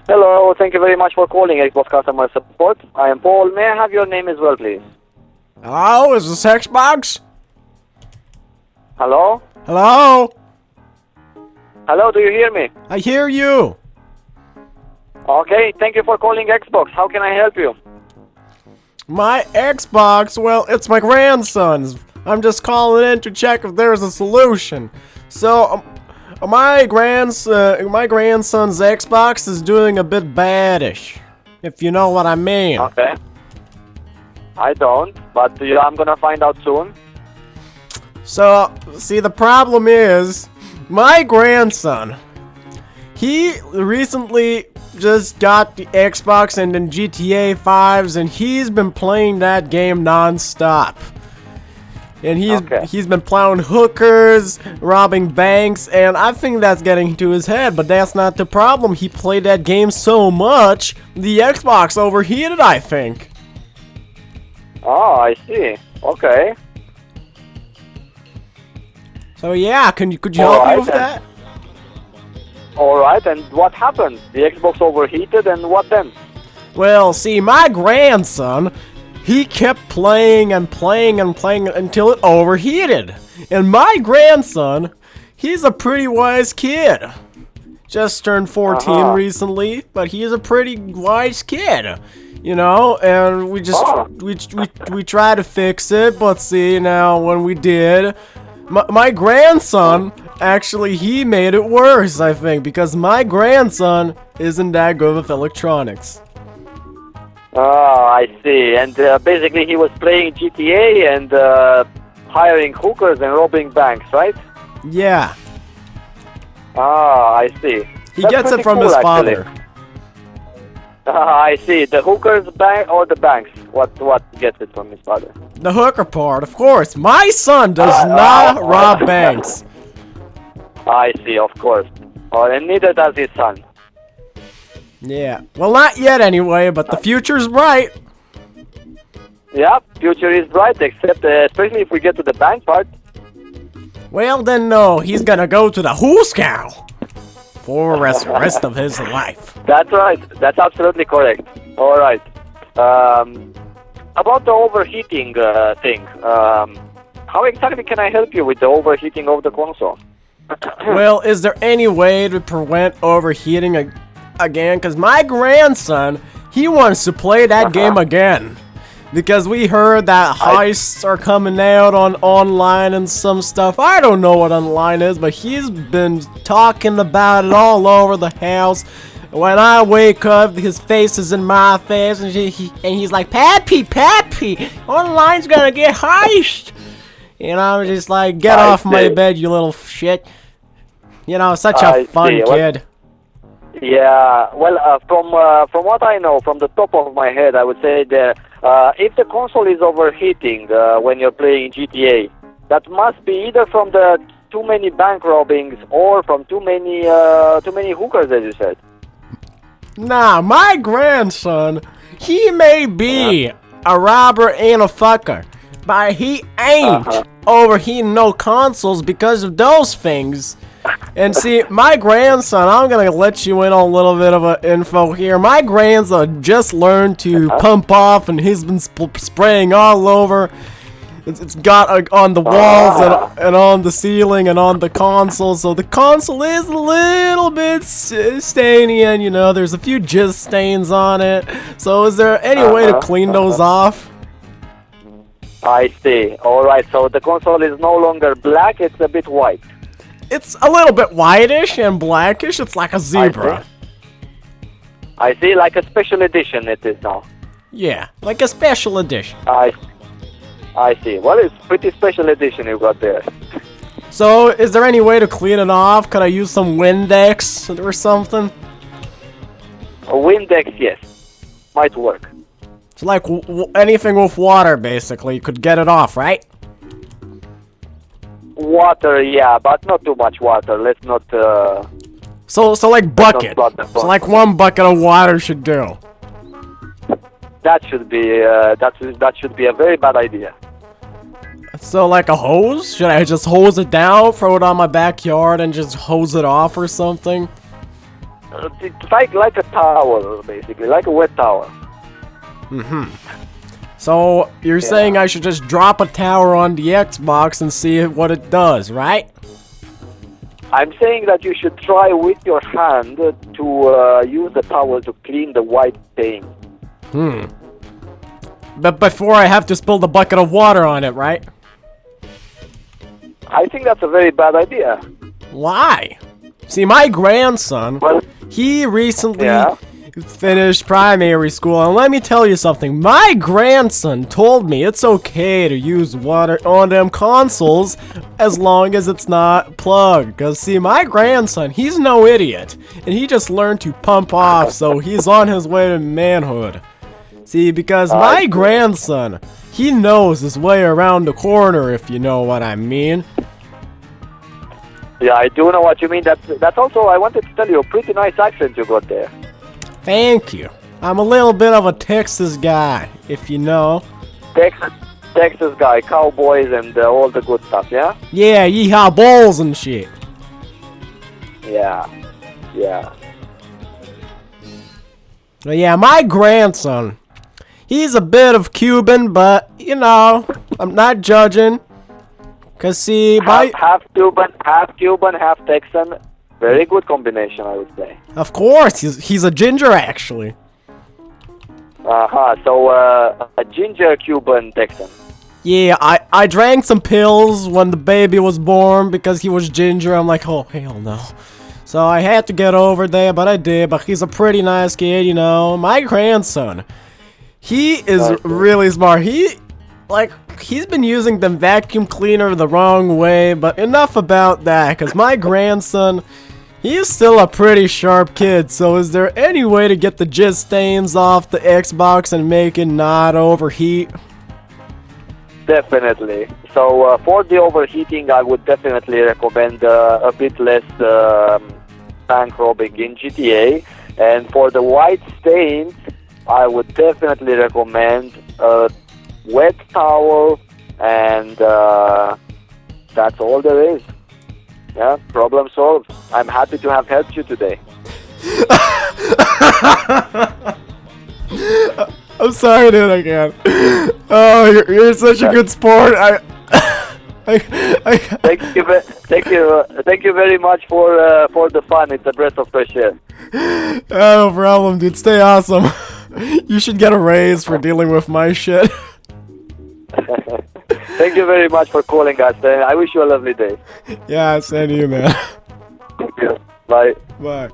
Hello, thank you very much for calling Xbox Customer Support. I am Paul. May I have your name as well, please? Hello, is this Xbox? Hello? Hello? Hello, do you hear me? I hear you. Okay, thank you for calling Xbox. How can I help you? My Xbox, well, it's my grandson's. I'm just calling in to check if there's a solution. So, my grandson's Xbox is doing a bit baddish, if you know what I mean. Okay. I don't, but I'm gonna find out soon. So, see, the problem is, my grandson, he recently just got the Xbox and then GTA 5s, and he's been playing that game non-stop. And he's been plowing hookers, robbing banks, and I think that's getting to his head, but that's not the problem. He played that game so much, the Xbox overheated, I think. Oh, I see. Okay. So yeah, could you help me with that? Alright, and what happened? The Xbox overheated, and what then? Well, see, my grandson, he kept playing and playing and playing until it overheated. And my grandson, he's a pretty wise kid. Just turned 14 recently, but he's a pretty wise kid. You know, and we just we try to fix it, but see, now when we did, my grandson, actually, he made it worse, I think, because my grandson isn't that good with electronics. Oh, I see. And basically he was playing GTA and hiring hookers and robbing banks, right? Yeah. Ah, I see. He gets it from his father. I see. The hookers bank or the banks? What gets it from his father? The hooker part, of course. My son does not rob banks. I see, of course. Oh, and neither does his son. Yeah. Well, not yet anyway, but the future's bright. Yeah, future is bright, except especially if we get to the bank part. Well, then no, he's gonna go to the Hooskow for the rest of his life. That's right. That's absolutely correct. All right. About the overheating thing, how exactly can I help you with the overheating of the console? Well, is there any way to prevent overheating again? Because my grandson, he wants to play that game again. Because we heard that heists are coming out on online and some stuff. I don't know what online is, but he's been talking about it all over the house. When I wake up, his face is in my face, and he's like, Pappy, online's gonna get heist. And I'm just like, get off my bed, you little shit. You know, such a fun kid. Yeah, well, from what I know, from the top of my head, I would say that if the console is overheating when you're playing GTA, that must be either from the too many bank robbings or from too many hookers, as you said. Nah, my grandson, he may be a robber and a fucker, but he ain't overheating no consoles because of those things. And see, my grandson, I'm gonna let you in on a little bit of info here. My grandson just learned to pump off, and he's been spraying all over. It's got on the walls and on the ceiling and on the console. So the console is a little bit stainy, and you know, there's a few jizz stains on it. So is there any way to clean those off? I see. Alright, so the console is no longer black, it's a bit white. It's a little bit whitish and blackish. It's like a zebra. I see, like a special edition it is now. Yeah, like a special edition. I see. Well, it's pretty special edition you got there. So, is there any way to clean it off? Could I use some Windex or something? A Windex, yes. Might work. So, like, anything with water, basically, you could get it off, right? Water, yeah, but not too much water. Let's not... So like bucket. So like 1 bucket of water should do. That should be that should be a very bad idea. So like a hose? Should I just hose it down, throw it on my backyard, and just hose it off or something? it's like a towel, basically, like a wet towel. So you're Yeah. saying I should just drop a tower on the Xbox and see what it does, right? I'm saying that you should try with your hand to use the towel to clean the white stain. But before I have to spill the bucket of water on it, right? I think that's a very bad idea. Why? See, my grandson, Well, he recently Yeah. finished primary school, and let me tell you something. My grandson told me it's okay to use water on them consoles as long as it's not plugged. Cause see, my grandson, he's no idiot, and he just learned to pump off, so he's on his way to manhood. See, because my grandson, he knows his way around the corner, if you know what I mean. yeah, I do know what you mean. That's also, I wanted to tell you, a pretty nice accent you got there. Thank you. I'm a little bit of a Texas guy, if you know. Texas guy, cowboys and all the good stuff, yeah? Yeah, yeehaw balls and shit. Yeah, yeah. But yeah, my grandson, he's a bit of Cuban, but, you know, I'm not judging. Cause see, Half Cuban, half Texan. Very good combination, I would say. of course, he's a ginger, actually. So a ginger Cuban Texan. Yeah, I drank some pills when the baby was born because he was ginger. I'm like, oh, hell no. So I had to get over there, but I did. But he's a pretty nice kid, you know. My grandson, he is really smart. He's been using the vacuum cleaner the wrong way, but enough about that, because my grandson, he is still a pretty sharp kid. So is there any way to get the jizz stains off the Xbox and make it not overheat? Definitely. So for the overheating, I would definitely recommend a bit less tank robbing in GTA. And for the white stains, I would definitely recommend a wet towel, and that's all there is. Yeah, problem solved. I'm happy to have helped you today. I'm sorry, dude. I can't. Oh, you're such a good sport. Thank you very much for the fun. It's a breath of fresh air. No problem, dude. Stay awesome. You should get a raise for dealing with my shit. Thank you very much for calling us. I wish you a lovely day. Yeah, same to you, man. Thank you. Bye. Bye.